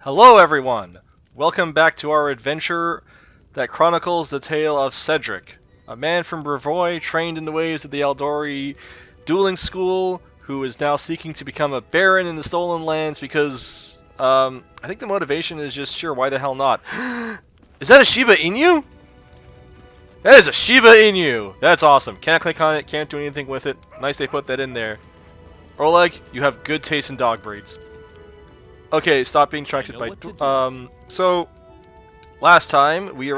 Hello everyone! Welcome back to our adventure that chronicles the tale of Cedric, a man from Brevoy trained in the ways of the Aldori dueling school who is now seeking to become a baron in the Stolen Lands because, I think the motivation is just sure, why the hell not? Is that a Shiba Inu? That is a Shiba Inu! That's awesome. Can't click on it, can't do anything with it. Nice they put that in there. Oleg, you have good taste in dog breeds. Okay, stop being distracted by... So, last time we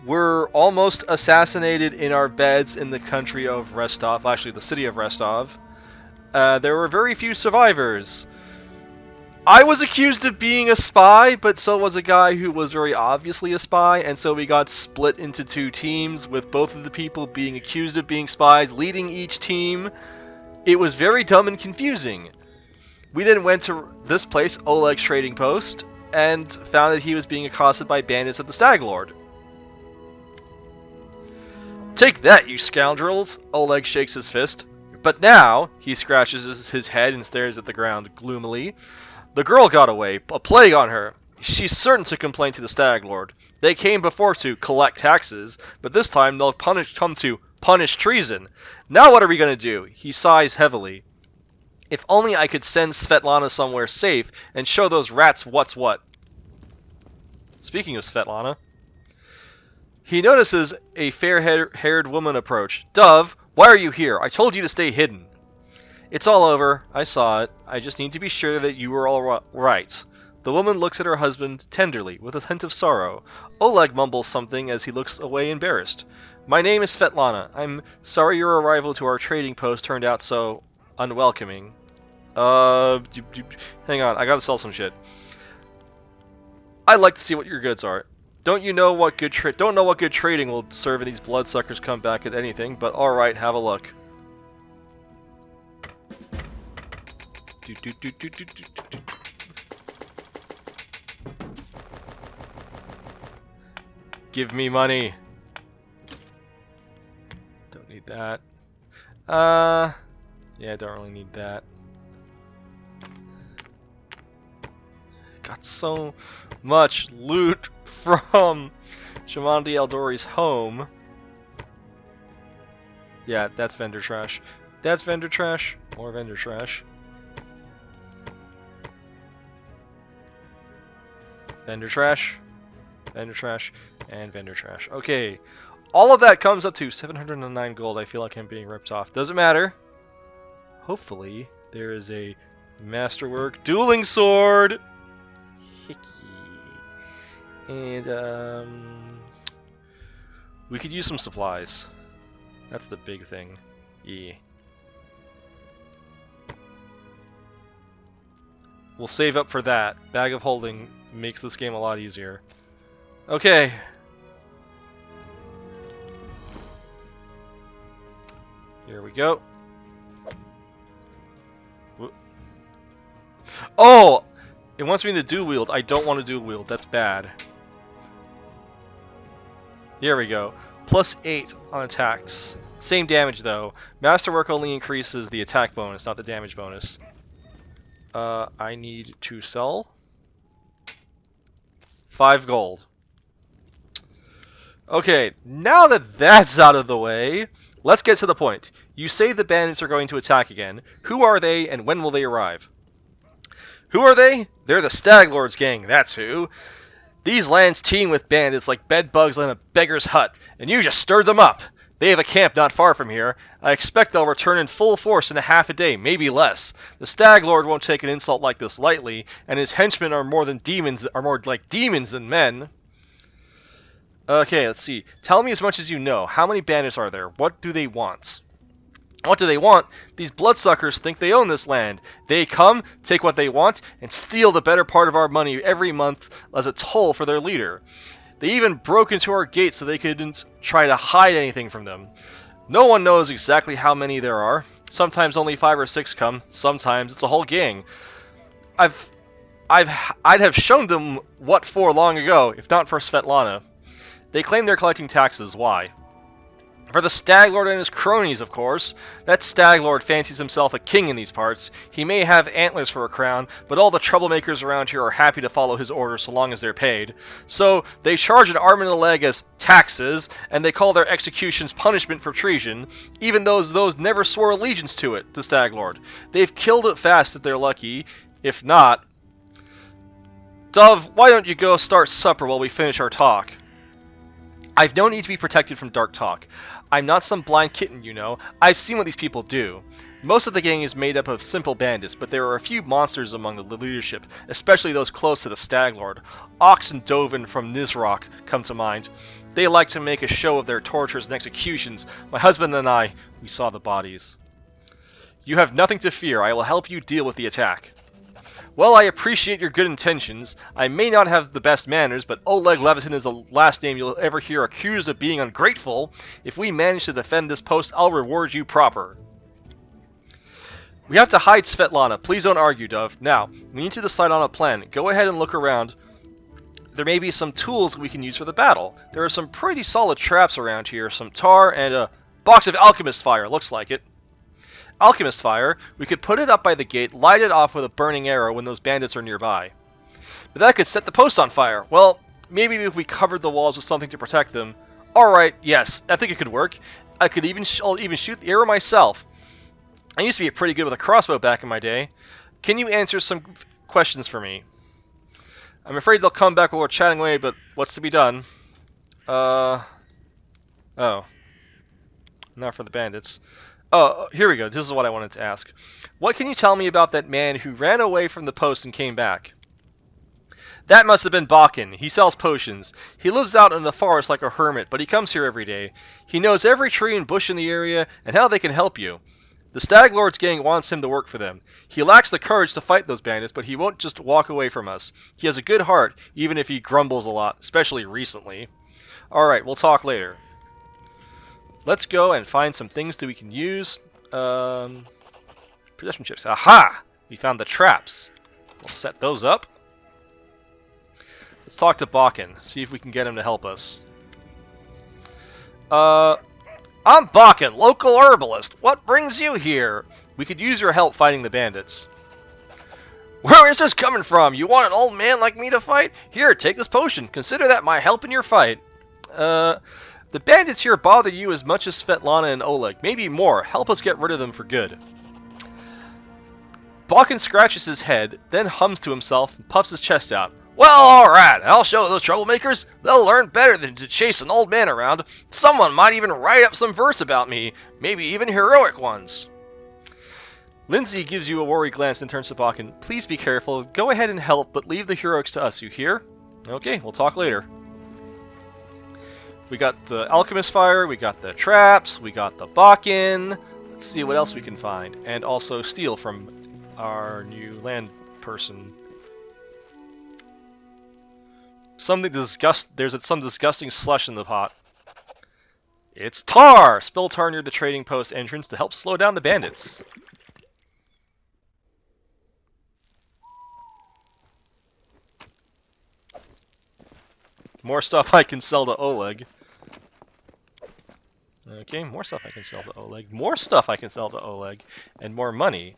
were almost assassinated in our beds in the country of Restov, actually the city of Restov. There were very few survivors. I was accused of being a spy, but so was a guy who was very obviously a spy, and so we got split into two teams, with both of the people being accused of being spies, leading each team. It was very dumb and confusing. We then went to this place, Oleg's trading post, and found that he was being accosted by bandits of the Stag Lord. Take that, you scoundrels! Oleg shakes his fist. But now, he scratches his head and stares at the ground gloomily. The girl got away, a plague on her. She's certain to complain to the Stag Lord. They came before to collect taxes, but this time they'll come to punish treason. Now what are we going to do? He sighs heavily. If only I could send Svetlana somewhere safe and show those rats what's what. Speaking of Svetlana, he notices a fair-haired woman approach. Dove, why are you here? I told you to stay hidden. It's all over. I saw it. I just need to be sure that you were all right. The woman looks at her husband tenderly, with a hint of sorrow. Oleg mumbles something as he looks away embarrassed. My name is Svetlana. I'm sorry your arrival to our trading post turned out so unwelcoming. Hang on, I gotta sell some shit. I'd like to see what your goods are. Don't know what good trading will serve if these bloodsuckers come back at anything, but alright, have a look. Give me money. Don't need that. Yeah, don't really need that. Got so much loot from Shamandi Eldori's home. Yeah, that's vendor trash. That's vendor trash. More vendor trash. Vendor trash. Vendor trash. And vendor trash. Okay. All of that comes up to 709 gold. I feel like I'm being ripped off. Doesn't matter. Hopefully, there is a masterwork dueling sword. Hickey. And, we could use some supplies. That's the big thing. Yeah. We'll save up for that. Bag of holding makes this game a lot easier. Okay. Here we go. Oh! It wants me to dual wield. I don't want to dual wield. That's bad. Here we go. +8 on attacks. Same damage though. Masterwork only increases the attack bonus, not the damage bonus. I need to sell 5 gold. Okay, now that that's out of the way, let's get to the point. You say the bandits are going to attack again. Who are they, and when will they arrive? Who are they? They're the Stag Lord's gang, that's who. These lands teem with bandits like bedbugs in a beggar's hut, and you just stirred them up. They have a camp not far from here. I expect they'll return in full force in a half a day, maybe less. The Stag Lord won't take an insult like this lightly, and his henchmen are more like demons than men. Okay, let's see. Tell me as much as you know. How many bandits are there? What do they want? What do they want? These bloodsuckers think they own this land. They come, take what they want, and steal the better part of our money every month as a toll for their leader. They even broke into our gates so they couldn't try to hide anything from them. No one knows exactly how many there are. Sometimes only 5 or 6 come. Sometimes it's a whole gang. I'd have shown them what for long ago, if not for Svetlana. They claim they're collecting taxes. Why? For the Stag Lord and his cronies, of course. That Stag Lord fancies himself a king in these parts. He may have antlers for a crown, but all the troublemakers around here are happy to follow his orders so long as they're paid. So, they charge an arm and a leg as taxes, and they call their executions punishment for treason, even those never swore allegiance to it, the Stag Lord. They've killed it fast if they're lucky. If not... Dove, why don't you go start supper while we finish our talk? I've no need to be protected from dark talk. I'm not some blind kitten, you know. I've seen what these people do. Most of the gang is made up of simple bandits, but there are a few monsters among the leadership, especially those close to the Stag Lord. Ox and Dovin from Nizrock come to mind. They like to make a show of their tortures and executions. My husband and I, we saw the bodies. You have nothing to fear. I will help you deal with the attack. Well, I appreciate your good intentions. I may not have the best manners, but Oleg Levitin is the last name you'll ever hear accused of being ungrateful. If we manage to defend this post, I'll reward you proper. We have to hide Svetlana. Please don't argue, Dove. Now, we need to decide on a plan. Go ahead and look around. There may be some tools we can use for the battle. There are some pretty solid traps around here, some tar, and a box of alchemist fire. Looks like it. Alchemist fire, we could put it up by the gate, light it off with a burning arrow when those bandits are nearby. But that could set the post on fire. Well, maybe if we covered the walls with something to protect them. Alright, yes, I think it could work. I'll even shoot the arrow myself. I used to be pretty good with a crossbow back in my day. Can you answer some questions for me? I'm afraid they'll come back while we're chatting away, but what's to be done? Oh. Not for the bandits. Oh, here we go. This is what I wanted to ask. What can you tell me about that man who ran away from the post and came back? That must have been Bakken. He sells potions. He lives out in the forest like a hermit, but he comes here every day. He knows every tree and bush in the area and how they can help you. The Stag Lord's gang wants him to work for them. He lacks the courage to fight those bandits, but he won't just walk away from us. He has a good heart, even if he grumbles a lot, especially recently. Alright, we'll talk later. Let's go and find some things that we can use. Perception chips. Aha! We found the traps. We'll set those up. Let's talk to Bakken. See if we can get him to help us. I'm Bakken, local herbalist. What brings you here? We could use your help fighting the bandits. Where is this coming from? You want an old man like me to fight? Here, take this potion. Consider that my help in your fight. The bandits here bother you as much as Svetlana and Oleg. Maybe more. Help us get rid of them for good. Bakken scratches his head, then hums to himself and puffs his chest out. Well, alright. I'll show those troublemakers. They'll learn better than to chase an old man around. Someone might even write up some verse about me. Maybe even heroic ones. Lindsay gives you a worried glance and turns to Bakken. Please be careful. Go ahead and help, but leave the heroics to us. You hear? Okay, we'll talk later. We got the alchemist fire, we got the traps, we got the Bakken. Let's see what else we can find. And also steal from our new land person. There's some disgusting slush in the pot. It's tar! Spill tar near the trading post entrance to help slow down the bandits. More stuff I can sell to Oleg. Okay, more stuff I can sell to Oleg. More stuff I can sell to Oleg. And more money.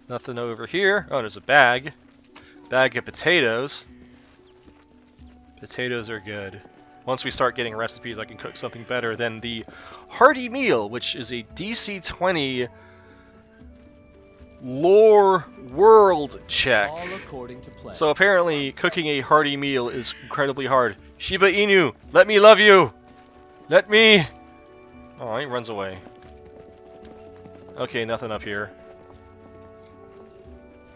Nothing over here. Oh, there's a bag. Bag of potatoes. Potatoes are good. Once we start getting recipes, I can cook something better than the hearty meal, which is a DC 20 lore world check. All according to plan. So apparently cooking a hearty meal is incredibly hard. Shiba Inu, let me love you! Let me... Oh, he runs away. Okay, nothing up here.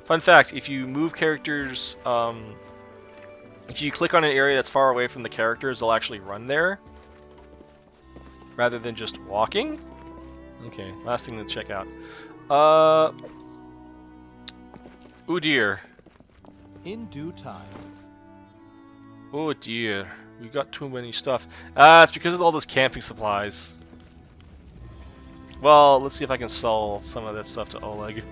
Fun fact, if you move characters, if you click on an area that's far away from the characters, they'll actually run there. Rather than just walking. Okay, last thing to check out. Oh dear. In due time. Oh dear. We got too many stuff. It's because of all those camping supplies. Well, let's see if I can sell some of that stuff to Oleg.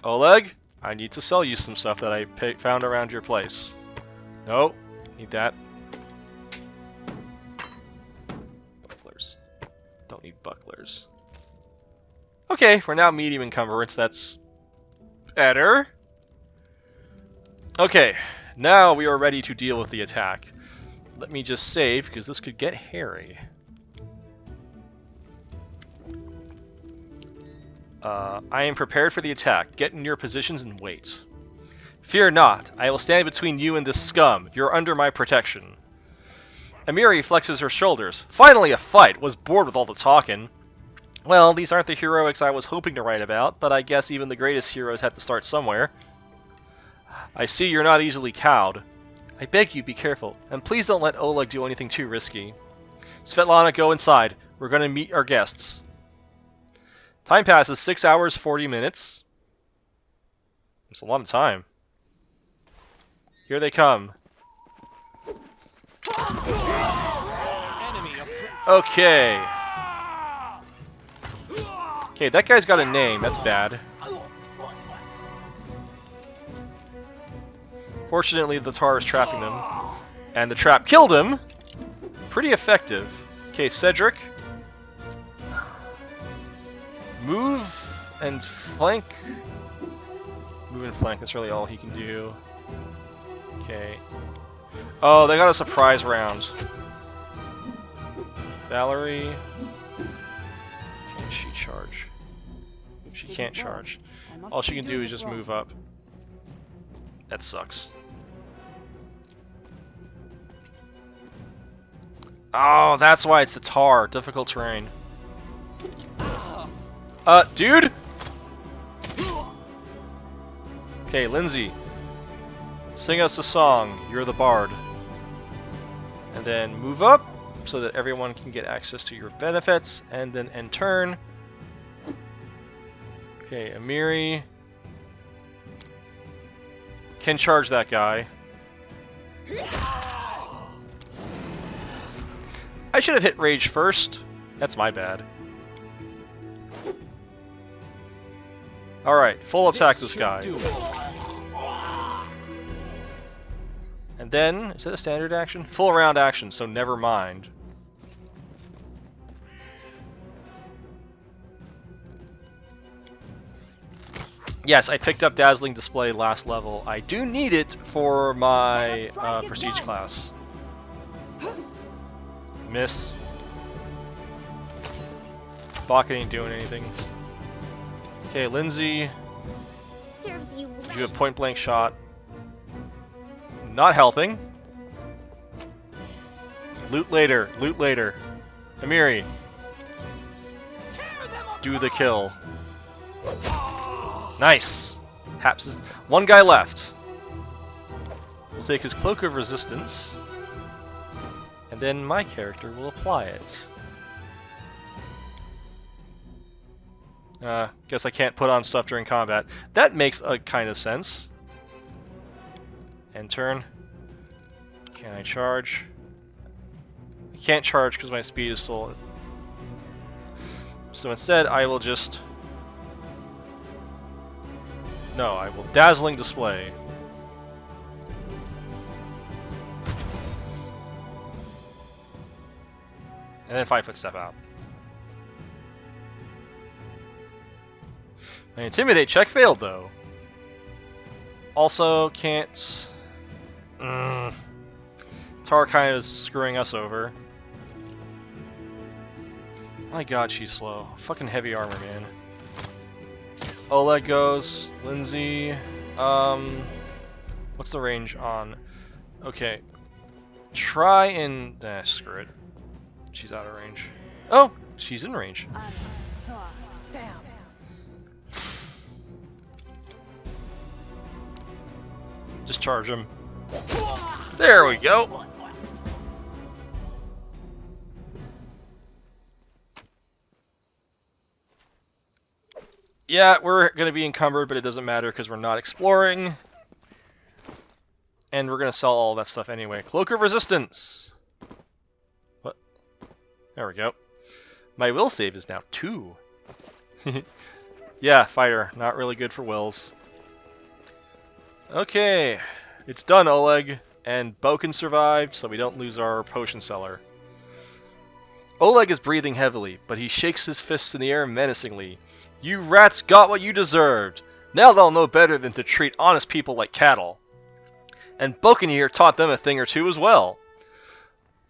Oleg? I need to sell you some stuff that I found around your place. No, need that. Bucklers. Don't need bucklers. Okay, we're now medium encumbrance. That's better. Okay, now we are ready to deal with the attack. Let me just save, because this could get hairy. I am prepared for the attack. Get in your positions and wait. Fear not. I will stand between you and this scum. You're under my protection. Amiri flexes her shoulders. Finally a fight! Was bored with all the talking. Well, these aren't the heroics I was hoping to write about, but I guess even the greatest heroes had to start somewhere. I see you're not easily cowed. I beg you, be careful, and please don't let Oleg do anything too risky. Svetlana, go inside. We're going to meet our guests. Time passes 6 hours, 40 minutes. It's a lot of time. Here they come. Okay. Okay, that guy's got a name. That's bad. Fortunately, the tar is trapping them. And the trap killed him! Pretty effective. Okay, Cedric. Move and flank. Move and flank, that's really all he can do. Okay. Oh, they got a surprise round. Valerie. Can she charge? She can't charge. All she can do is just move up. That sucks. Oh, that's why it's the tar. Difficult terrain. Dude? Okay, Lindsay. Sing us a song. You're the bard. And then move up so that everyone can get access to your benefits. And then end turn. Okay, Amiri can charge that guy. I should have hit rage first. That's my bad. Alright, full attack this guy. And then, is that a standard action? Full round action, so never mind. Yes, I picked up Dazzling Display last level. I do need it for my prestige class. Miss. Bach ain't doing anything. Okay, Lindsay. Serves you You have point blank shot. Not helping. Loot later. Loot later. Amiri. Do the kill. Nice. Haps is one guy left. We'll take his Cloak of Resistance. And then my character will apply it. Guess I can't put on stuff during combat. That makes a kind of sense. End turn. Can I charge? I can't charge because my speed is still... So instead, I will just... No, I will Dazzling Display. And then 5 foot step out. My Intimidate check failed though. Also can't... Tar kind of screwing us over. My god, she's slow. Fucking heavy armor, man. Oleg goes. Lindsay. What's the range on... Okay. Try and... screw it. She's out of range. Oh! She's in range. Just charge him. There we go! Yeah, we're going to be encumbered, but it doesn't matter because we're not exploring. And we're going to sell all that stuff anyway. Cloak of Resistance! What? There we go. My will save is now 2. Yeah, fighter. Not really good for wills. Okay, it's done, Oleg. And Boken survived, so we don't lose our potion seller. Oleg is breathing heavily, but he shakes his fists in the air menacingly. You rats got what you deserved. Now they'll know better than to treat honest people like cattle. And Boken here taught them a thing or two as well.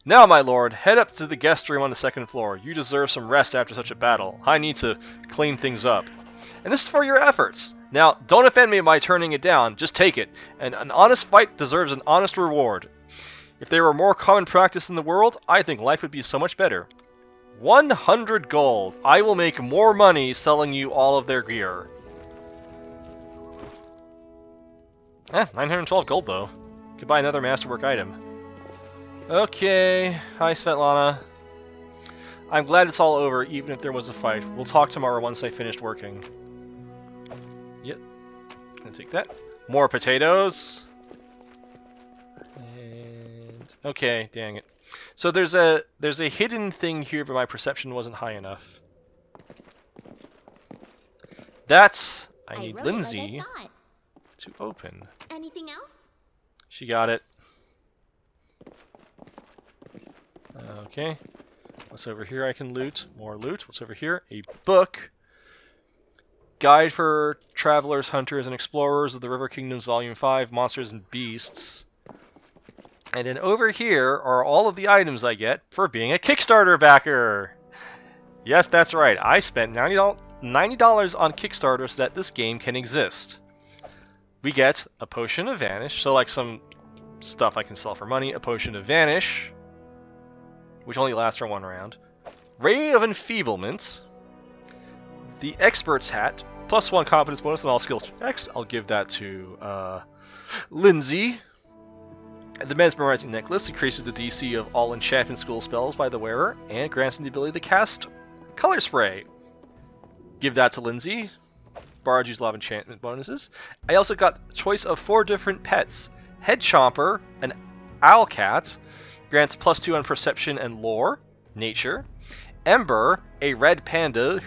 Now, my lord, head up to the guest room on the second floor. You deserve some rest after such a battle. I need to clean things up. And this is for your efforts. Now, don't offend me by turning it down, just take it. And an honest fight deserves an honest reward. If there were more common practice in the world, I think life would be so much better. 100 gold. I will make more money selling you all of their gear. 912 gold though. Could buy another masterwork item. Okay, hi Svetlana. I'm glad it's all over, even if there was a fight. We'll talk tomorrow once I finished working. Yep, gonna take that. More potatoes. And okay, dang it. So there's a hidden thing here, but my perception wasn't high enough. That's I need wrote Lindsay it like I saw it. to open. Anything else? She got it. Okay. What's over here I can loot? More loot. What's over here? A book. Guide for Travelers, Hunters, and Explorers of the River Kingdoms Volume 5, Monsters and Beasts. And then over here are all of the items I get for being a Kickstarter backer. Yes, that's right. I spent $90 on Kickstarter so that this game can exist. We get a Potion of Vanish, so like some stuff I can sell for money. A Potion of Vanish, which only lasts for one round. Ray of Enfeeblement. The Expert's Hat, +1 competence bonus on all skill checks. I'll give that to Lindsay. The Mesmerizing Necklace increases the DC of all enchantment school spells by the wearer and grants them the ability to cast Color Spray. Give that to Lindsay. Borrowed use a lot of enchantment bonuses. I also got a choice of 4 different pets. Head Chomper, an owl cat, grants +2 on perception and lore, nature. Ember, a red panda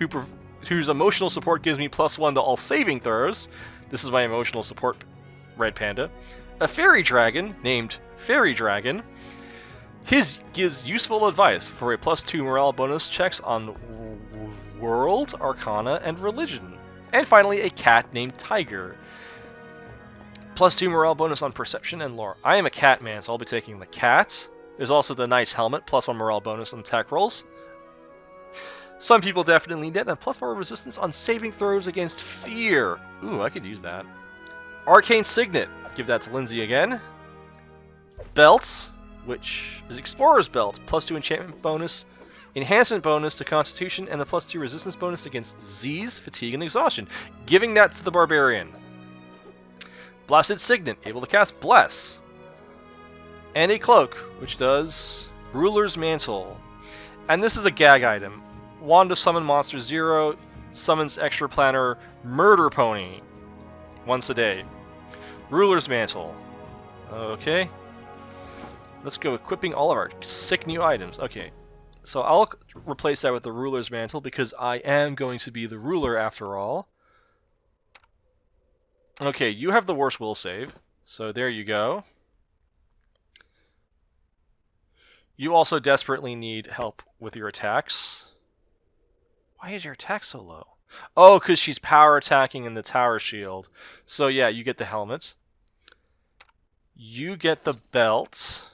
whose emotional support gives me +1 to all saving throws. This is my emotional support red panda. A fairy dragon named Fairy Dragon. His gives useful advice for a +2 morale bonus checks on world, arcana, and religion. And finally, a cat named Tiger. +2 morale bonus on perception and lore. I am a cat man, so I'll be taking the cat. There's also the nice helmet, +1 morale bonus on attack rolls. Some people definitely need it, and +4 resistance on saving throws against fear. Ooh, I could use that. Arcane Signet. Give that to Lindsay again. Belt, which is Explorer's Belt, +2 enchantment bonus, enhancement bonus to Constitution, and a +2 resistance bonus against disease, fatigue, and exhaustion. Giving that to the Barbarian. Blessed Signet, able to cast Bless. And a cloak, which does Ruler's Mantle. And this is a gag item. Wand to summon monster 0, summons extra planner Murder Pony once a day. Ruler's Mantle. Okay. Let's go equipping all of our sick new items. Okay. So I'll replace that with the Ruler's Mantle because I am going to be the ruler after all. Okay, you have the worst will save. So there you go. You also desperately need help with your attacks. Why is your attack so low? Oh, because she's power attacking in the tower shield. So yeah, you get the helmet. You get the belt.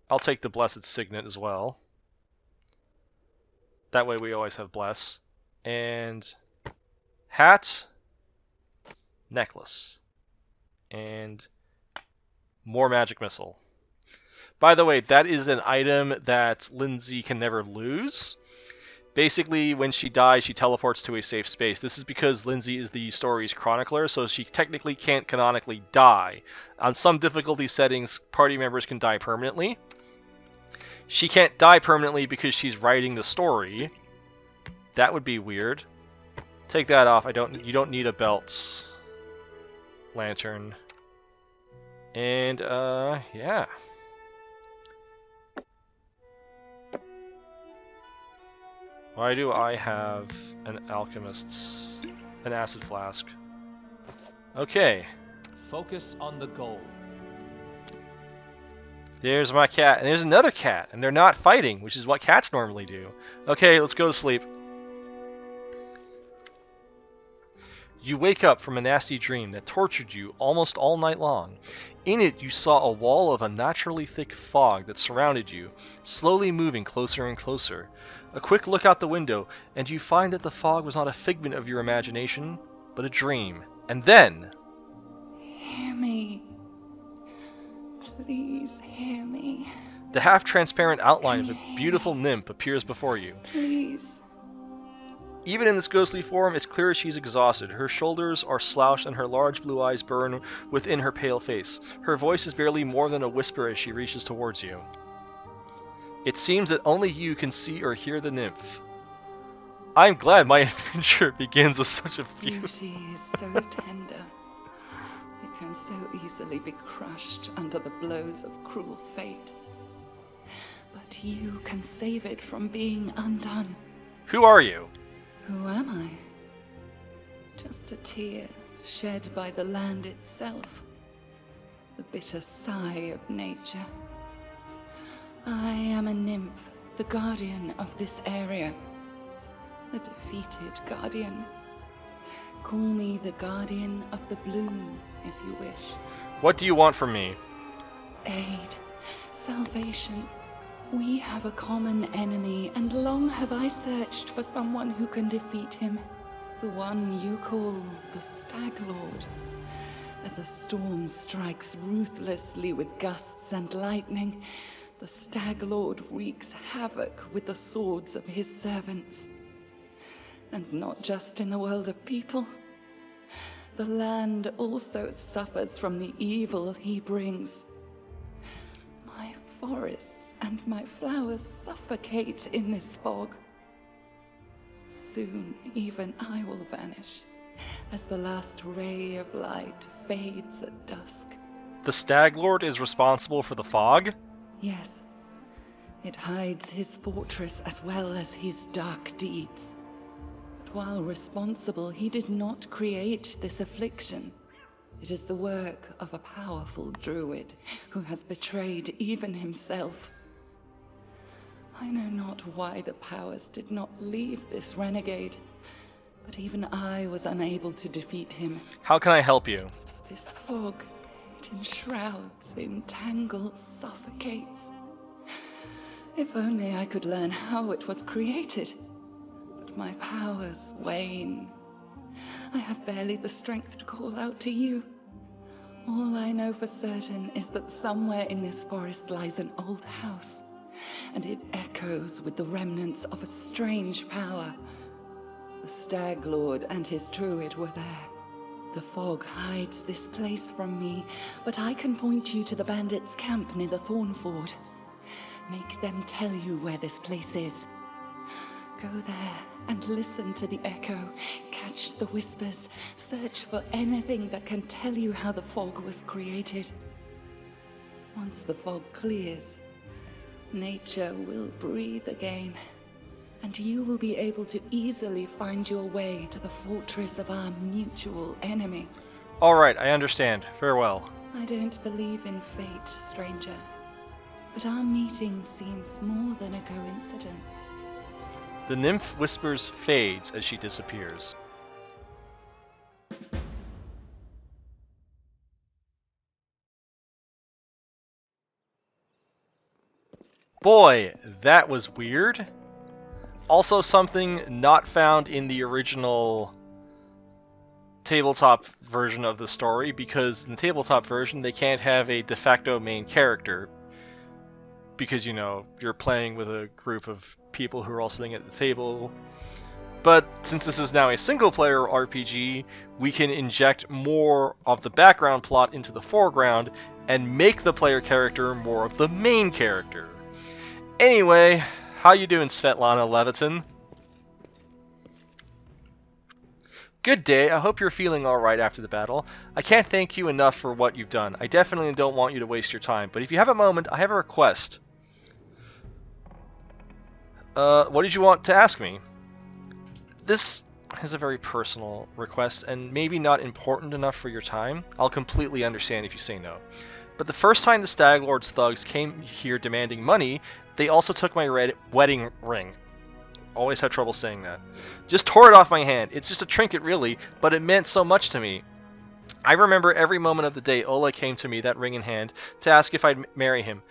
I'll take the Blessed Signet as well. That way we always have Bless. And hat, necklace, and more magic missile. By the way, that is an item that Lindsay can never lose. Basically, when she dies, she teleports to a safe space. This is because Lindsay is the story's chronicler, so she technically can't canonically die. On some difficulty settings, party members can die permanently. She can't die permanently because she's writing the story. That would be weird. Take that off. You don't need a belt. Lantern. And yeah. Why do I have an alchemist's... an acid flask? Okay. Focus on the goal. There's my cat, and there's another cat, and they're not fighting, which is what cats normally do. Okay, let's go to sleep. You wake up from a nasty dream that tortured you almost all night long. In it, you saw a wall of unnaturally thick fog that surrounded you, slowly moving closer and closer. A quick look out the window, and you find that the fog was not a figment of your imagination, but a dream. And then... Hear me. Please hear me. the half-transparent outline of a beautiful nymph appears before you. Please. Even in this ghostly form, it's clear she's exhausted. Her shoulders are slouched and her large blue eyes burn within her pale face. Her voice is barely more than a whisper as she reaches towards you. It seems that only you can see or hear the nymph. I'm glad my adventure begins with such a view. Beauty is so tender. It can so easily be crushed under the blows of cruel fate. But you can save it from being undone. Who are you? Who am I? Just a tear shed by the land itself. The bitter sigh of nature. I am a nymph, the guardian of this area. A defeated guardian. Call me the guardian of the bloom, if you wish. What do you want from me? Aid, salvation. We have a common enemy, and long have I searched for someone who can defeat him. The one you call the Stag Lord. As a storm strikes ruthlessly with gusts and lightning, the Stag Lord wreaks havoc with the swords of his servants. And not just in the world of people. The land also suffers from the evil he brings. My forests and my flowers suffocate in this fog. Soon even I will vanish, as the last ray of light fades at dusk. The Stag Lord is responsible for the fog? Yes, it hides his fortress as well as his dark deeds. But while responsible, he did not create this affliction. It is the work of a powerful druid who has betrayed even himself. I know not why the powers did not leave this renegade, but even I was unable to defeat him. How can I help you? This fog, it enshrouds, entangles, suffocates. If only I could learn how it was created. But my powers wane. I have barely the strength to call out to you. All I know for certain is that somewhere in this forest lies an old house, and it echoes with the remnants of a strange power. The Stag Lord and his druid were there. The fog hides this place from me, but I can point you to the bandits' camp near the Thornford. Make them tell you where this place is. Go there and listen to the echo, catch the whispers, search for anything that can tell you how the fog was created. Once the fog clears, nature will breathe again, and you will be able to easily find your way to the fortress of our mutual enemy. Alright, I understand. Farewell. I don't believe in fate, stranger, but our meeting seems more than a coincidence. The nymph whispers fades as she disappears. Boy, that was weird. Also something not found in the original tabletop version of the story, because in the tabletop version they can't have a de facto main character because, you know, you're playing with a group of people who are all sitting at the table. But since this is now a single-player RPG, we can inject more of the background plot into the foreground and make the player character more of the main character. Anyway, how you doing, Svetlana Levitin? Good day, I hope you're feeling alright after the battle. I can't thank you enough for what you've done. I definitely don't want you to waste your time, but if you have a moment, I have a request. What did you want to ask me? is a very personal request and maybe not important enough for your time. I'll completely understand if you say no. But the first time the Stag Lord's thugs came here demanding money, they also took my red wedding ring. Always had trouble saying that. Just tore it off my hand. It's just a trinket really, but it meant so much to me. I remember every moment of the day Oleg came to me, that ring in hand, to ask if I'd marry him.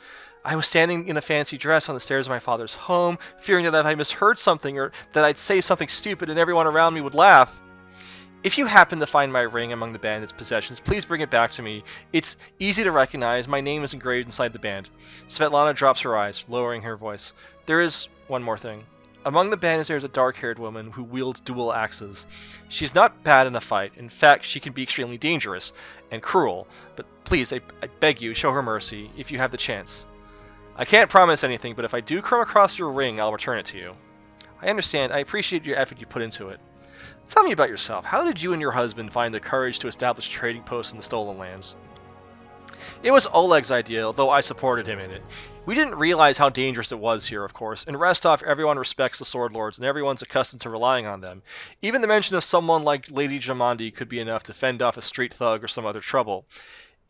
I was standing in a fancy dress on the stairs of my father's home, fearing that if I misheard something or that I'd say something stupid and everyone around me would laugh. If you happen to find my ring among the bandits' possessions, please bring it back to me. It's easy to recognize. My name is engraved inside the band. Svetlana drops her eyes, lowering her voice. There is one more thing. Among the bandits there is a dark-haired woman who wields dual axes. She's not bad in a fight. In fact, she can be extremely dangerous and cruel. But please, I beg you, show her mercy, if you have the chance. I can't promise anything, but if I do come across your ring, I'll return it to you. I understand. I appreciate your effort you put into it. Tell me about yourself. How did you and your husband find the courage to establish trading posts in the Stolen Lands? It was Oleg's idea, though I supported him in it. We didn't realize how dangerous it was here, of course. In Restov, everyone respects the Sword Lords, and everyone's accustomed to relying on them. Even the mention of someone like Lady Jamandi could be enough to fend off a street thug or some other trouble.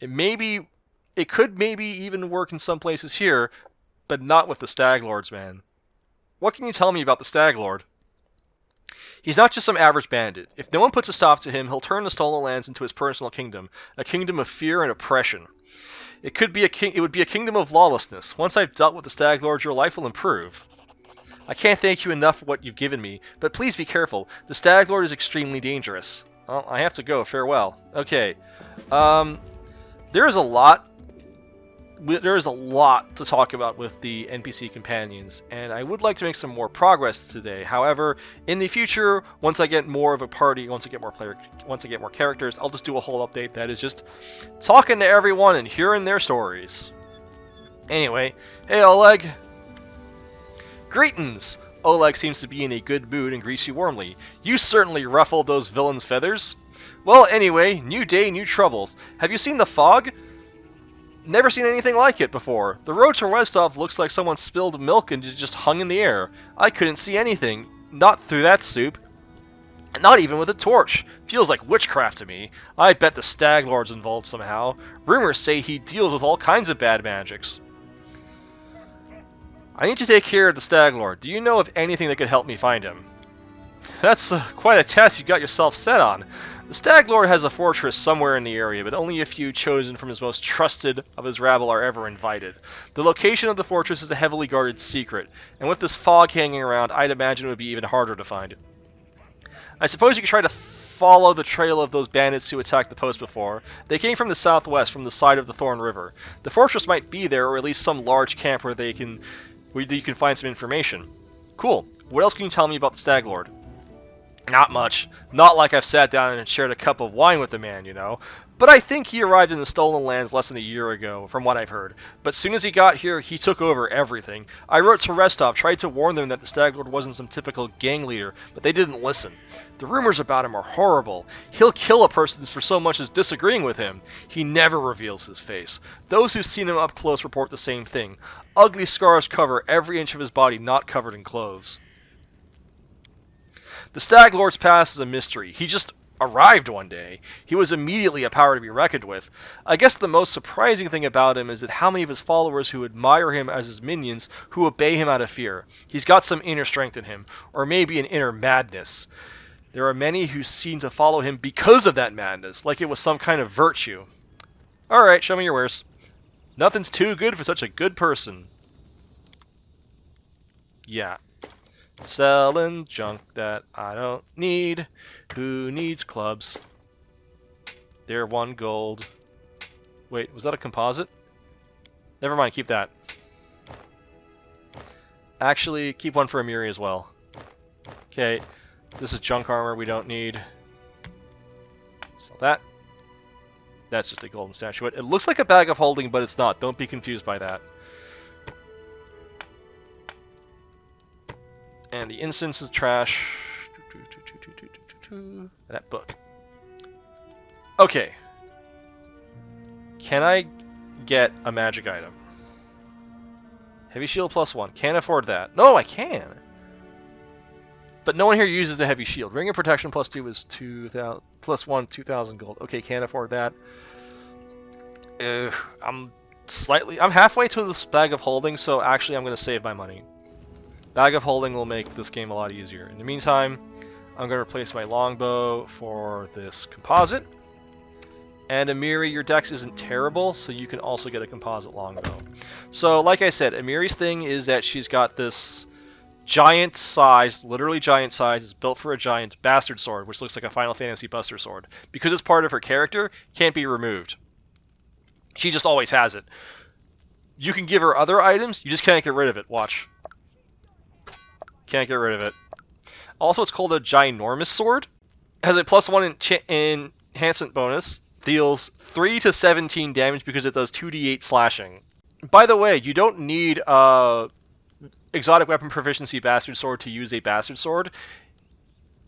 It could maybe even work in some places here, but not with the Stag Lords, man. What can you tell me about the Stag Lord? He's not just some average bandit. If no one puts a stop to him, he'll turn the Stolen Lands into his personal kingdom, a kingdom of fear and oppression. It would be a kingdom of lawlessness. Once I've dealt with the Stag Lord, your life will improve. I can't thank you enough for what you've given me, but please be careful. The Stag Lord is extremely dangerous. Well, I have to go. Farewell. Okay. There is a lot to talk about with the NPC companions, and I would like to make some more progress today. However, in the future, once I get more of a party, once I get more characters, I'll just do a whole update that is just talking to everyone and hearing their stories. Anyway, hey Oleg. Greetings! Oleg seems to be in a good mood and greets you warmly. You certainly ruffled those villains' feathers. Well, anyway, new day, new troubles. Have you seen the fog? Never seen anything like it before. The road to Restov looks like someone spilled milk and just hung in the air. I couldn't see anything. Not through that soup. Not even with a torch. Feels like witchcraft to me. I bet the Stag Lord's involved somehow. Rumors say he deals with all kinds of bad magics. I need to take care of the Stag Lord. Do you know of anything that could help me find him? That's quite a test you got yourself set on. The Stag Lord has a fortress somewhere in the area, but only a few chosen from his most trusted of his rabble are ever invited. The location of the fortress is a heavily guarded secret, and with this fog hanging around, I'd imagine it would be even harder to find. I suppose you could try to follow the trail of those bandits who attacked the post before. They came from the southwest, from the side of the Thorn River. The fortress might be there, or at least some large camp where you can find some information. Cool. What else can you tell me about the Stag Lord? Not much. Not like I've sat down and shared a cup of wine with the man, you know. But I think he arrived in the Stolen Lands less than a year ago, from what I've heard. But soon as he got here, he took over everything. I wrote to Restov, tried to warn them that the Stag Lord wasn't some typical gang leader, but they didn't listen. The rumors about him are horrible. He'll kill a person for so much as disagreeing with him. He never reveals his face. Those who've seen him up close report the same thing. Ugly scars cover every inch of his body not covered in clothes. The Stag Lord's past is a mystery. He just arrived one day. He was immediately a power to be reckoned with. I guess the most surprising thing about him is that how many of his followers who admire him as his minions, who obey him out of fear. He's got some inner strength in him, or maybe an inner madness. There are many who seem to follow him because of that madness, like it was some kind of virtue. Alright, show me your wares. Nothing's too good for such a good person. Yeah. Selling junk that I don't need. Who needs clubs? They're 1 gold. Wait, was that a composite? Never mind, keep that. Actually, keep one for Amiri as well. Okay, this is junk armor we don't need. Sell that. That's just a golden statuette. It looks like a bag of holding, but it's not. Don't be confused by that. And the incense is trash. That book. Okay. Can I get a magic item? Heavy shield +1. Can't afford that. No, I can. But no one here uses a heavy shield. Ring of protection plus 2 is 2,000 plus 1, 2,000 gold. Okay, can't afford that. I'm halfway to this bag of holding, so actually I'm going to save my money. Bag of holding will make this game a lot easier. In the meantime, I'm going to replace my longbow for this composite. And Amiri, your dex isn't terrible, so you can also get a composite longbow. So, like I said, Amiri's thing is that she's got this giant size, literally giant size, is built for a giant bastard sword, which looks like a Final Fantasy Buster sword. Because it's part of her character, can't be removed. She just always has it. You can give her other items, you just can't get rid of it. Watch. Can't get rid of it. Also, it's called a ginormous sword. It has a +1 enhancement bonus. Deals 3 to 17 damage because it does 2d8 slashing. By the way, you don't need exotic weapon proficiency bastard sword to use a bastard sword.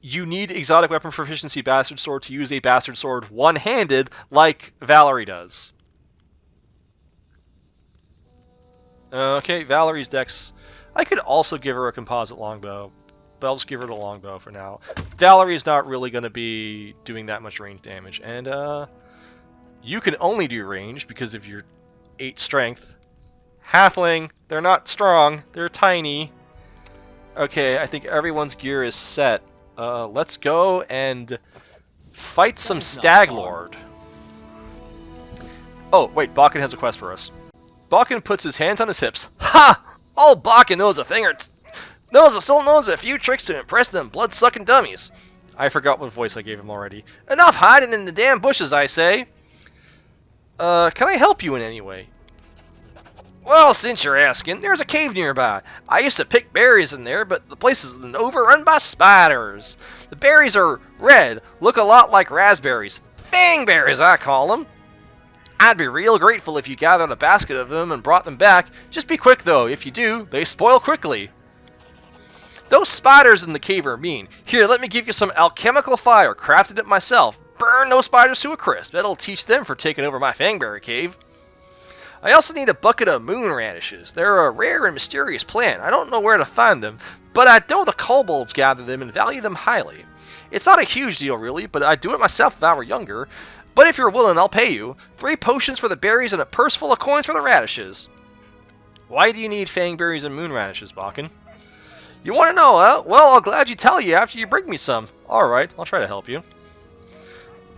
You need exotic weapon proficiency bastard sword to use a bastard sword one-handed like Valerie does. Okay, Valerie's dex. I could also give her a composite longbow, but I'll just give her the longbow for now. Valerie is not really going to be doing that much range damage, and you can only do range because of your 8 strength. Halfling, they're not strong, they're tiny. Okay, I think everyone's gear is set. Let's go and fight some Stag Lord. Oh, wait, Bakken has a quest for us. Bakken puts his hands on his hips. Ha! Old Bakken knows a thing or still knows a few tricks to impress them blood-sucking dummies. I forgot what voice I gave him already. Enough hiding in the damn bushes, I say. Can I help you in any way? Well, since you're asking, there's a cave nearby. I used to pick berries in there, but the place has been overrun by spiders. The berries are red, look a lot like raspberries. Fangberries, I call them. I'd be real grateful if you gathered a basket of them and brought them back. Just be quick, though. If you do, they spoil quickly. Those spiders in the cave are mean. Here, let me give you some alchemical fire. Crafted it myself. Burn those spiders to a crisp. That'll teach them for taking over my Fangberry cave. I also need a bucket of moon radishes. They're a rare and mysterious plant. I don't know where to find them, but I know the kobolds gather them and value them highly. It's not a huge deal, really, but I'd do it myself if I were younger. But if you're willing, I'll pay you. 3 potions for the berries and a purse full of coins for the radishes. Why do you need fangberries and moon radishes, Bakken? You want to know, huh? Well, I'll gladly tell you after you bring me some. Alright, I'll try to help you.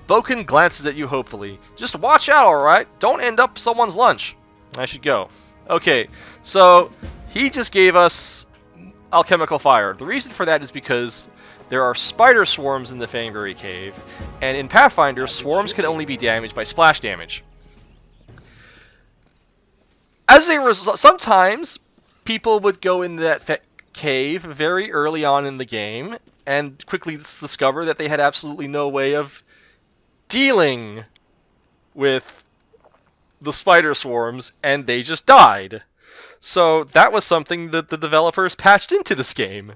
Bakken glances at you hopefully. Just watch out, alright? Don't end up someone's lunch. I should go. Okay, so he just gave us alchemical fire. The reason for that is because there are spider swarms in the Fangberry Cave, and in Pathfinder, swarms can only be damaged by splash damage. As a result, sometimes people would go into that cave very early on in the game and quickly discover that they had absolutely no way of dealing with the spider swarms, and they just died. So that was something that the developers patched into this game.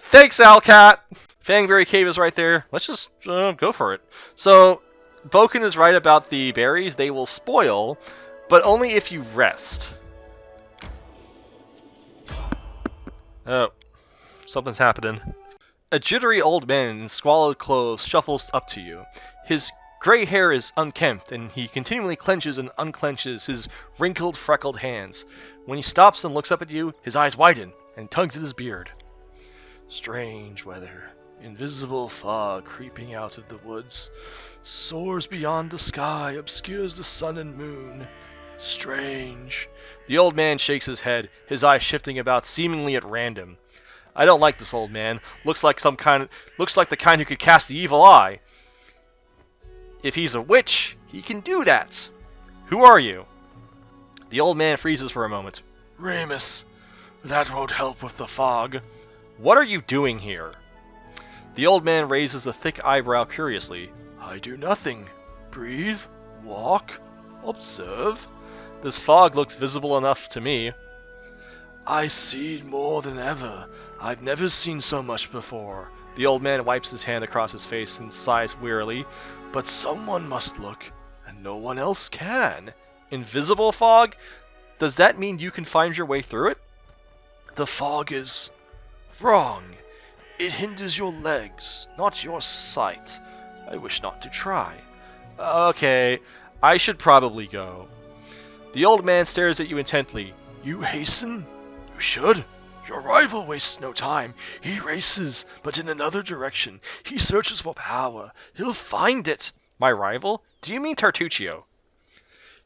Thanks, Alcat! Fangberry Cave is right there. Let's just go for it. So, Bakken is right about the berries. They will spoil, but only if you rest. Oh, something's happening. A jittery old man in squalid clothes shuffles up to you. His gray hair is unkempt, and he continually clenches and unclenches his wrinkled, freckled hands. When he stops and looks up at you, his eyes widen, and tugs at his beard. Strange weather. Invisible fog creeping out of the woods. Soars beyond the sky, obscures the sun and moon. Strange. The old man shakes his head, his eyes shifting about seemingly at random. I don't like this old man. Looks like the kind who could cast the evil eye. If he's a witch, he can do that. Who are you? The old man freezes for a moment. Ramus, that won't help with the fog. What are you doing here? The old man raises a thick eyebrow curiously. I do nothing. Breathe, walk, observe. This fog looks visible enough to me. I see more than ever. I've never seen so much before. The old man wipes his hand across his face and sighs wearily. But someone must look, and no one else can. Invisible fog? Does that mean you can find your way through it? The fog is Wrong. It hinders your legs, not your sight. I wish not to try. Okay, I should probably go. The old man stares at you intently. You hasten? You should. Your rival wastes no time. He races, but in another direction. He searches for power. He'll find it. My rival? Do you mean Tartuccio?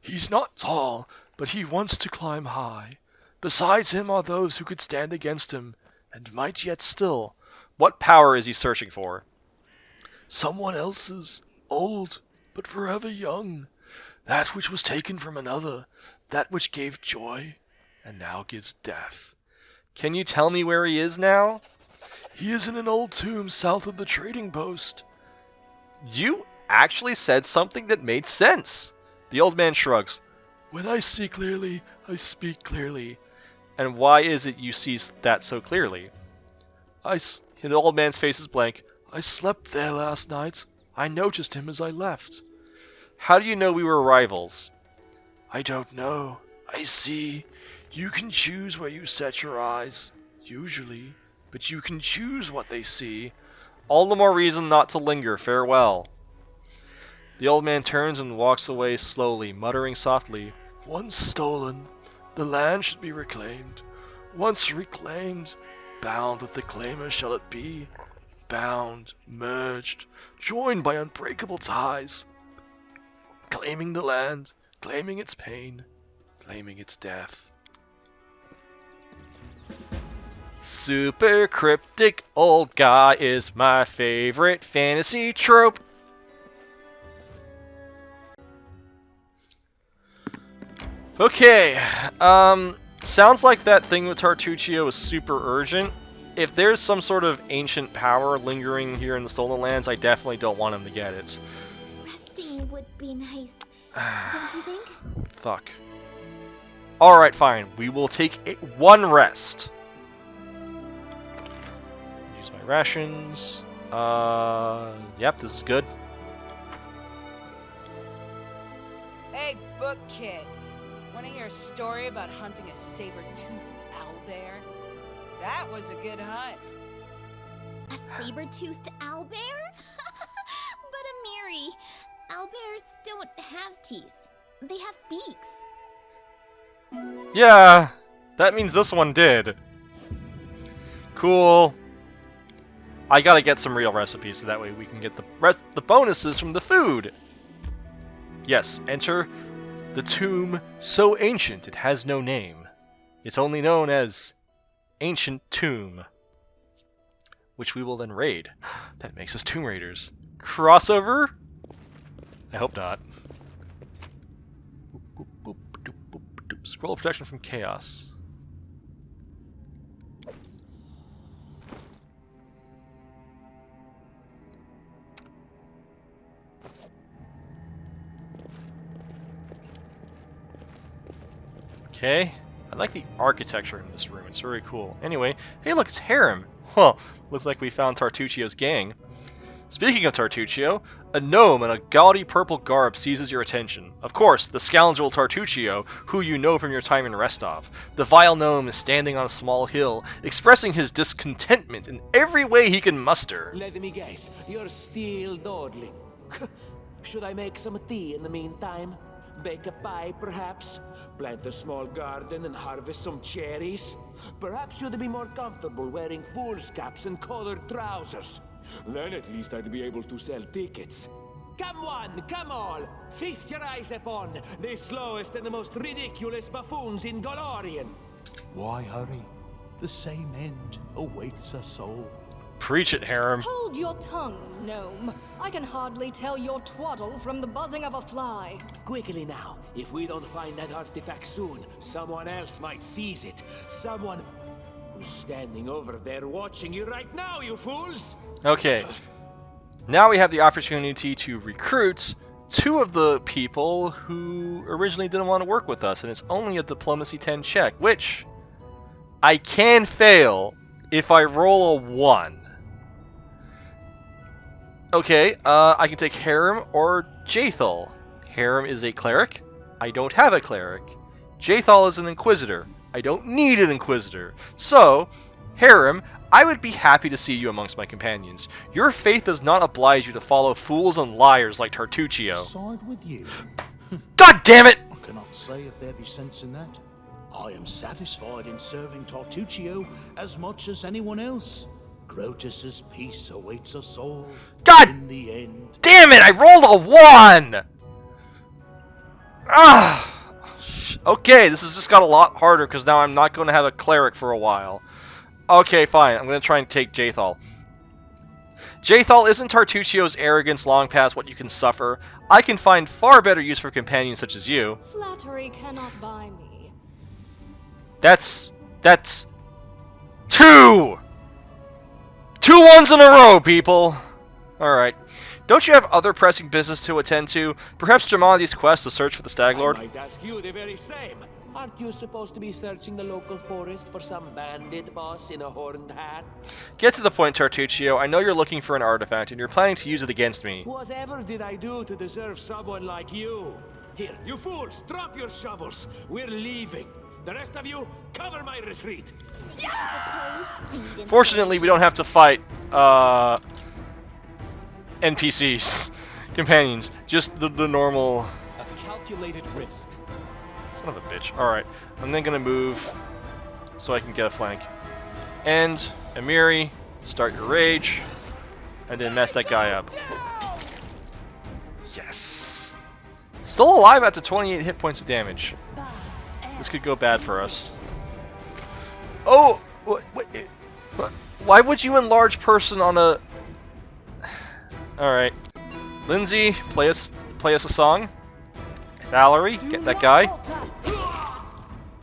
He's not tall, but he wants to climb high. Besides him are those who could stand against him, and might yet still. What power is he searching for? Someone else's, old, but forever young. That which was taken from another, that which gave joy, and now gives death. Can you tell me where he is now? He is in an old tomb south of the trading post. You actually said something that made sense. The old man shrugs. When I see clearly, I speak clearly. And why is it you see that so clearly? The old man's face is blank. I slept there last night. I noticed him as I left. How do you know we were rivals? I don't know. I see. You can choose where you set your eyes, usually, but you can choose what they see. All the more reason not to linger. Farewell. The old man turns and walks away slowly, muttering softly, Once stolen, the land should be reclaimed. Once reclaimed, bound with the claimer shall it be. Bound, merged, joined by unbreakable ties. Claiming the land, claiming its pain, claiming its death. Super cryptic old guy is my favorite fantasy trope. Okay, sounds like that thing with Tartuccio is super urgent. If there's some sort of ancient power lingering here in the Stolen Lands, I definitely don't want him to get it. Resting would be nice, don't you think? Fuck. Alright, fine. We will take one rest. Use my rations. Yep, this is good. Hey, book kid. Want to hear a story about hunting a saber-toothed owlbear? That was a good hunt. A saber-toothed owlbear? But Amiri, owlbears don't have teeth. They have beaks. Yeah, that means this one did. Cool. I gotta get some real recipes so that way we can get the bonuses from the food. Yes, enter the tomb so ancient it has no name. It's only known as Ancient Tomb, which we will then raid. That makes us Tomb Raiders. Crossover? I hope not. Scroll of protection from chaos. Okay. I like the architecture in this room. It's very cool. Anyway, hey look, it's Harem. Huh, looks like we found Tartuccio's gang. Speaking of Tartuccio, a gnome in a gaudy purple garb seizes your attention. Of course, the scoundrel Tartuccio, who you know from your time in Restov. The vile gnome is standing on a small hill, expressing his discontentment in every way he can muster. Let me guess, you're still dawdling. Should I make some tea in the meantime? Bake a pie, perhaps? Plant a small garden and harvest some cherries? Perhaps you'd be more comfortable wearing fool's caps and colored trousers. Then at least I'd be able to sell tickets. Come one, come all! Feast your eyes upon the slowest and the most ridiculous buffoons in Golorian! Why hurry? The same end awaits us all. Preach it, Harem. Hold your tongue, gnome. I can hardly tell your twaddle from the buzzing of a fly. Quickly now, if we don't find that artifact soon, someone else might seize it. Someone who's standing over there watching you right now, you fools! Okay. Now we have the opportunity to recruit two of the people who originally didn't want to work with us, and it's only a diplomacy 10 check, which I can fail if I roll a 1. Okay, I can take Harem or Jathal. Harem is a cleric. I don't have a cleric. Jathal is an inquisitor. I don't need an inquisitor. So, Harem, I would be happy to see you amongst my companions. Your faith does not oblige you to follow fools and liars like Tartuccio. Side with you. God damn it! I cannot say if there be sense in that. I am satisfied in serving Tartuccio as much as anyone else. Grotus's peace awaits us all. God in the end. Damn it! I rolled a 1! Ah! Okay, this has just got a lot harder because now I'm not going to have a cleric for a while. Okay, fine. I'm going to try and take Jathal. Jathal, isn't Tartuccio's arrogance long past what you can suffer? I can find far better use for companions such as you. Flattery cannot buy me. That's 2! 2 ones in a row, people! Alright. Don't you have other pressing business to attend to? Perhaps Jamadi's quest to search for the Stag Lord? I might ask you the very same. Aren't you supposed to be searching the local forest for some bandit boss in a horned hat? Get to the point, Tartuccio. I know you're looking for an artifact, and you're planning to use it against me. Whatever did I do to deserve someone like you? Here, you fools, drop your shovels. We're leaving. The rest of you, cover my retreat. Fortunately, we don't have to fight, NPCs. Companions. Just the normal... A calculated risk. Son of a bitch. Alright. I'm then gonna move so I can get a flank. And, Amiri, start your rage. And then mess that guy up. Yes! Still alive after 28 hit points of damage. This could go bad for us. Oh! What? Why would you enlarge person on a... Alright. Lindsay, play us a song. Valerie, get that guy.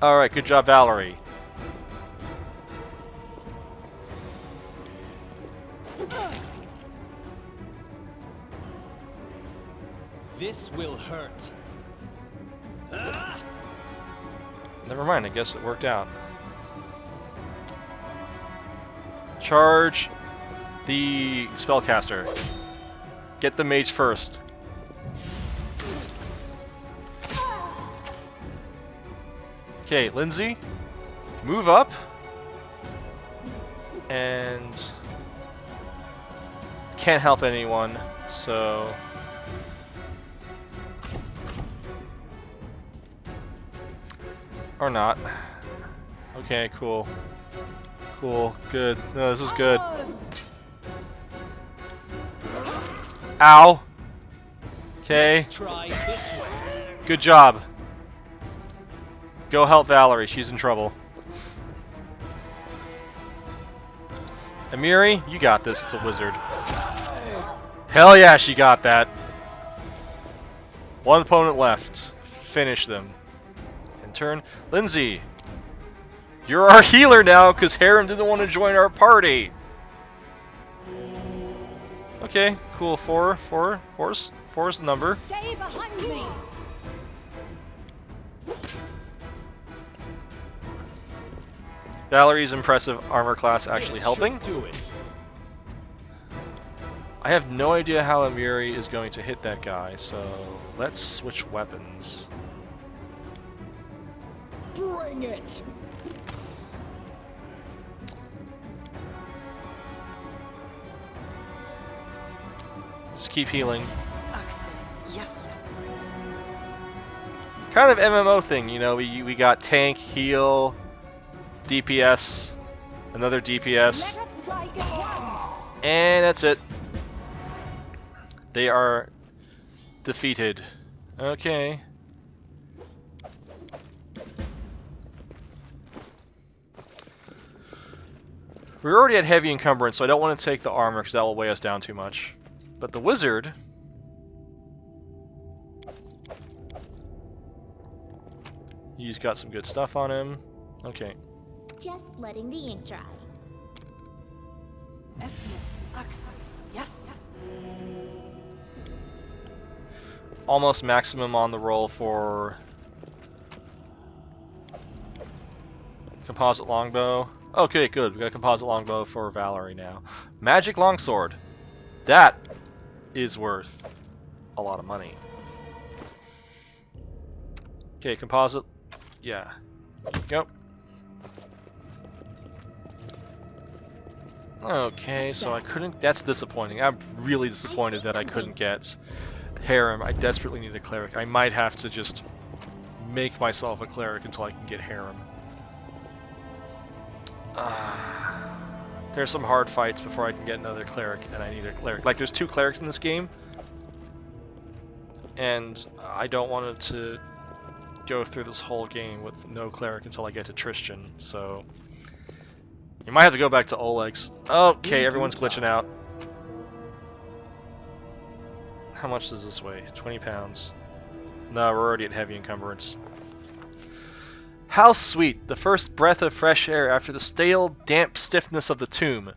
Alright, good job, Valerie. This will hurt. Never mind, I guess it worked out. Charge the spellcaster. Get the mage first. Okay, Lindsay, move up. And can't help anyone, so... Or not. Okay, cool. Cool, good. No, this is good. Ow! Okay. Good job. Go help Valerie, she's in trouble. Amiri, you got this, it's a wizard. Hell yeah, she got that. One opponent left. Finish them. In turn, Lindsay. You're our healer now, because Harem didn't want to join our party. Okay, cool. Four's the number. Stay behind me. Valerie's impressive armor class actually helping. I have no idea how Amiri is going to hit that guy, so let's switch weapons. Bring it. Just keep healing. Yes. Kind of MMO thing, you know, we got tank, heal, DPS, another DPS, Let us strike at once. and that's it. They are defeated. Okay. We're already at heavy encumbrance, so I don't want to take the armor because that will weigh us down too much. But the wizard... he's got some good stuff on him. Okay. Just letting the ink dry. Yes. Almost maximum on the roll for... composite longbow. Okay, good. We got a composite longbow for Valerie now. Magic longsword. That is worth a lot of money. Okay, composite. Yeah. Go. Okay, so I couldn't... That's disappointing. I'm really disappointed that I couldn't get Harem. I desperately need a cleric. I might have to just make myself a cleric until I can get Harem. There's some hard fights before I can get another cleric, and I need a cleric. Like, there's 2 clerics in this game, and I don't want it to go through this whole game with no cleric until I get to Tristan, so... You might have to go back to Oleg's. Okay, everyone's glitching out. How much does this weigh? 20 pounds. No, we're already at heavy encumbrance. How sweet, the first breath of fresh air after the stale, damp stiffness of the tomb.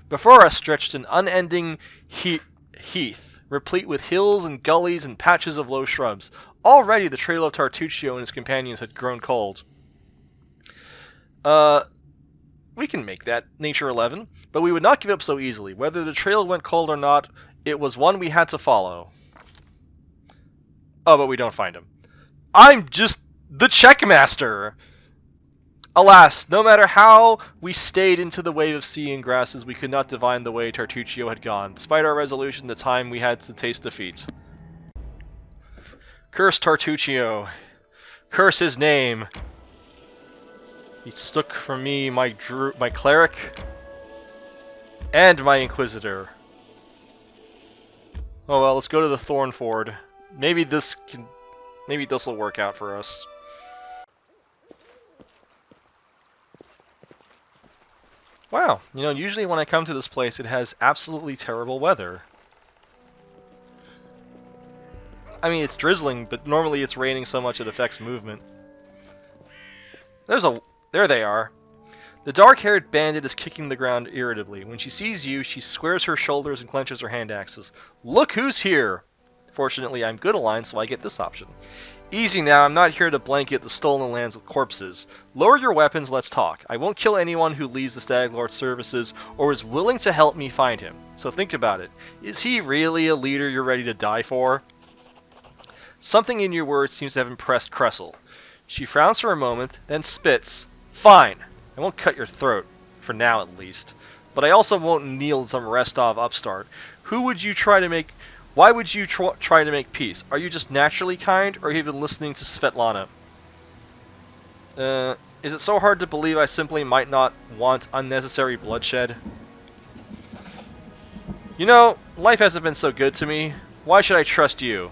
Before us stretched an unending heath, replete with hills and gullies and patches of low shrubs. Already the trail of Tartuccio and his companions had grown cold. We can make that Nature 11, but we would not give up so easily. Whether the trail went cold or not, it was one we had to follow. Oh, but we don't find him. I'm just the Checkmaster! Alas, no matter how we stayed into the wave of sea and grasses, we could not divine the way Tartuccio had gone. Despite our resolution, the time we had to taste defeat. Curse Tartuccio. Curse his name. He took from me my cleric and my inquisitor. Oh well, let's go to the Thornford. Maybe this will work out for us. Wow, you know, usually when I come to this place, it has absolutely terrible weather. I mean, it's drizzling, but normally it's raining so much it affects movement. There they are. The dark-haired bandit is kicking the ground irritably. When she sees you, she squares her shoulders and clenches her hand axes. Look who's here! Fortunately, I'm good aligned, so I get this option. Easy now, I'm not here to blanket the stolen lands with corpses. Lower your weapons, let's talk. I won't kill anyone who leaves the Stag Lord's services or is willing to help me find him. So think about it. Is he really a leader you're ready to die for? Something in your words seems to have impressed Cressel. She frowns for a moment, then spits. Fine. I won't cut your throat. For now, at least. But I also won't kneel some Restov upstart. Why would you try to make peace? Are you just naturally kind, or have you been listening to Svetlana? Is it so hard to believe I simply might not want unnecessary bloodshed? You know, life hasn't been so good to me. Why should I trust you?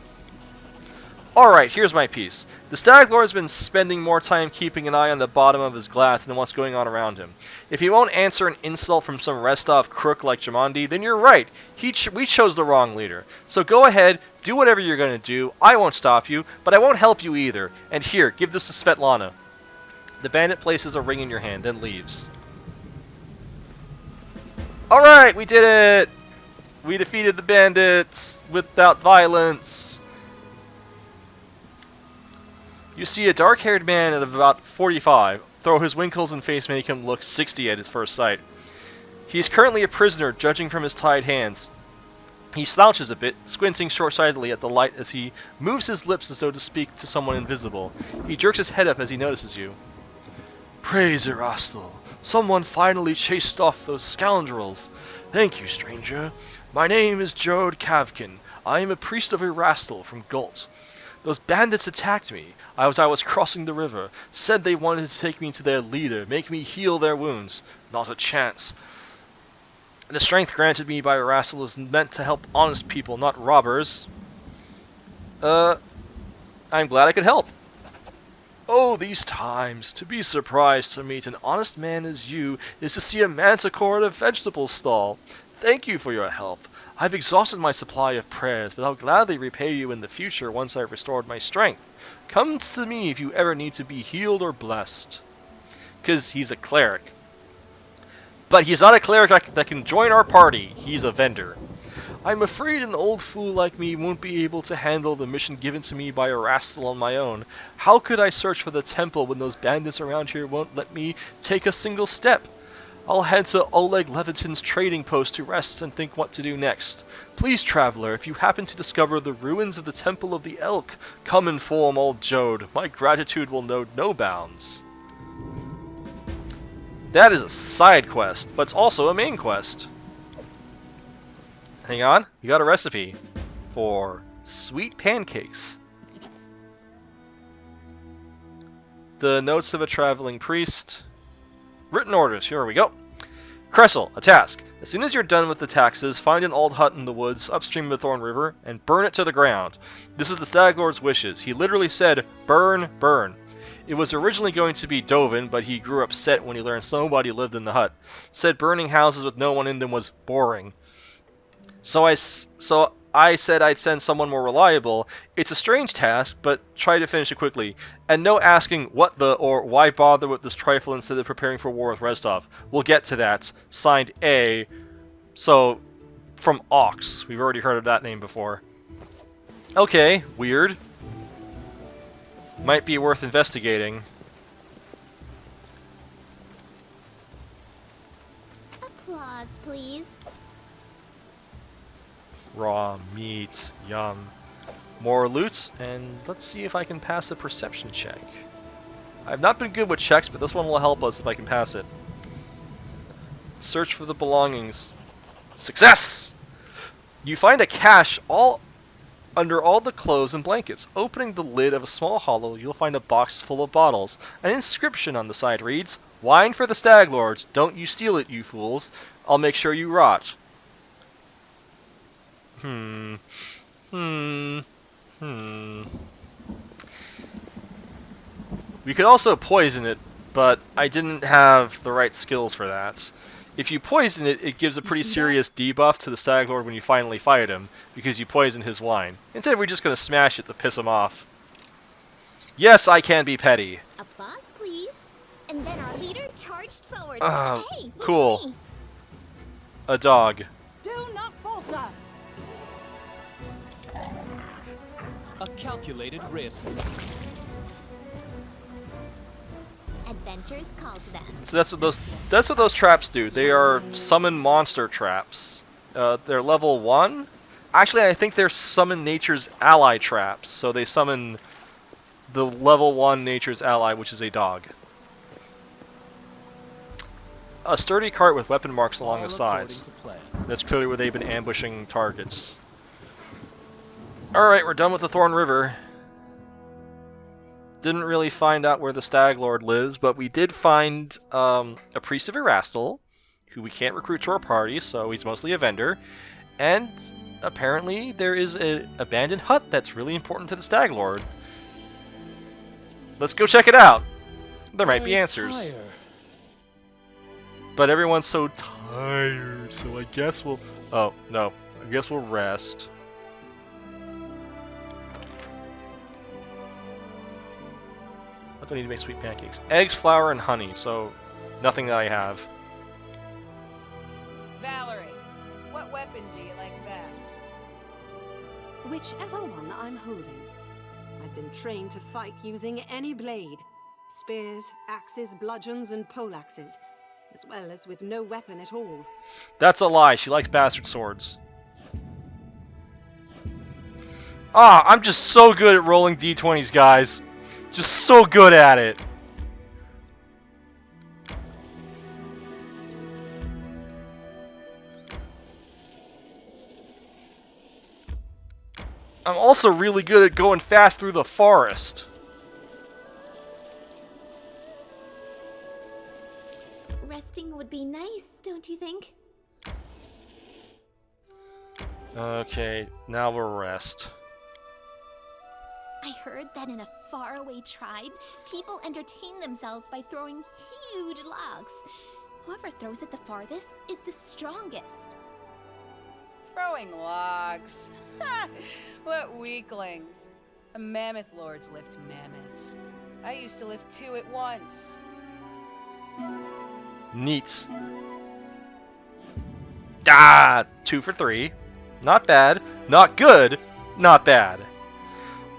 Alright, here's my piece. The Stag Lord has been spending more time keeping an eye on the bottom of his glass than what's going on around him. If he won't answer an insult from some Restov crook like Jamandi, then you're right. We chose the wrong leader. So go ahead, do whatever you're going to do. I won't stop you, but I won't help you either. And here, give this to Svetlana. The bandit places a ring in your hand, then leaves. Alright, we did it! We defeated the bandits without violence. You see a dark-haired man at about 45, though his winkles and face make him look 60 at his first sight. He is currently a prisoner, judging from his tied hands. He slouches a bit, squinting short-sightedly at the light as he moves his lips as though to speak to someone invisible. He jerks his head up as he notices you. Praise Erastil! Someone finally chased off those scoundrels! Thank you, stranger. My name is Jode Kavkin. I am a priest of Erastil from Gult. Those bandits attacked me as I was crossing the river, said they wanted to take me to their leader, make me heal their wounds. Not a chance. The strength granted me by Erastil is meant to help honest people, not robbers. I'm glad I could help. Oh, these times. To be surprised to meet an honest man as you is to see a manticore at a vegetable stall. Thank you for your help. I've exhausted my supply of prayers, but I'll gladly repay you in the future once I've restored my strength. Come to me if you ever need to be healed or blessed. Because he's a cleric. But he's not a cleric that can join our party. He's a vendor. I'm afraid an old fool like me won't be able to handle the mission given to me by Erastil on my own. How could I search for the temple when those bandits around here won't let me take a single step? I'll head to Oleg Levitin's trading post to rest and think what to do next. Please, traveler, if you happen to discover the ruins of the Temple of the Elk, come inform old Jode. My gratitude will know no bounds. That is a side quest, but it's also a main quest. Hang on, we got a recipe for sweet pancakes. The notes of a traveling priest. Written orders, here we go. Cressel, a task. As soon as you're done with the taxes, find an old hut in the woods upstream of the Thorn River and burn it to the ground. This is the Stag Lord's wishes. He literally said, burn, burn. It was originally going to be Dovin, but he grew upset when he learned nobody lived in the hut. Said burning houses with no one in them was boring. So I said I'd send someone more reliable. It's a strange task, but try to finish it quickly. And no asking what the or why bother with this trifle instead of preparing for war with Restov. We'll get to that. Signed A. So, from Ox. We've already heard of that name before. Okay, weird. Might be worth investigating. Applause, please. Raw meat, yum. More loot, and let's see if I can pass a perception check. I've not been good with checks, but this one will help us if I can pass it. Search for the belongings. Success! You find a cache under all the clothes and blankets. Opening the lid of a small hollow, you'll find a box full of bottles. An inscription on the side reads, "Wine for the Stag Lords. Don't you steal it, you fools. I'll make sure you rot." We could also poison it, but I didn't have the right skills for that. If you poison it, it gives a pretty serious debuff to the Stag Lord when you finally fight him, because you poisoned his wine. Instead, we're just going to smash it to piss him off. Yes, I can be petty. Applause, please. And then our leader charged forward. Hey, it's cool. me. A dog. Do not falter. A calculated risk. Adventures call to them. So that's what those traps do. They are summon monster traps. They're level 1. Actually, I think they're summon nature's ally traps. So they summon the level 1 nature's ally, which is a dog. A sturdy cart with weapon marks along the sides. That's clearly where they've been ambushing targets. Alright, we're done with the Thorn River. Didn't really find out where the Stag Lord lives, but we did find a priest of Erastil, who we can't recruit to our party, so he's mostly a vendor. And apparently there is an abandoned hut that's really important to the Stag Lord. Let's go check it out. There might be answers. But everyone's so tired, so I guess we'll... Oh, no. I guess we'll rest. What do I need to make sweet pancakes? Eggs, flour, and honey, so nothing that I have. Valerie, what weapon do you like best? Whichever one I'm holding. I've been trained to fight using any blade. Spears, axes, bludgeons, and poleaxes. As well as with no weapon at all. That's a lie. She likes bastard swords. Ah, I'm just so good at rolling d20s, guys. Just so good at it. I'm also really good at going fast through the forest. Resting would be nice, don't you think? Okay, now we'll rest. I heard that in a faraway tribe, people entertain themselves by throwing huge logs. Whoever throws it the farthest is the strongest. Throwing logs. Ha! What weaklings. The mammoth lords lift mammoths. I used to lift 2 at once. Neat. Ah, 2 for 3. Not bad. Not good. Not bad.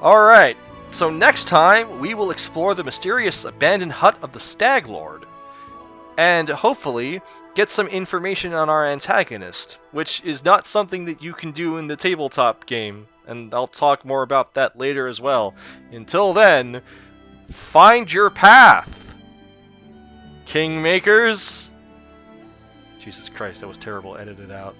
Alright, so next time we will explore the mysterious abandoned hut of the Stag Lord. And hopefully get some information on our antagonist, which is not something that you can do in the tabletop game. And I'll talk more about that later as well. Until then, find your path! Kingmakers. Jesus Christ, that was terrible. Edit it out.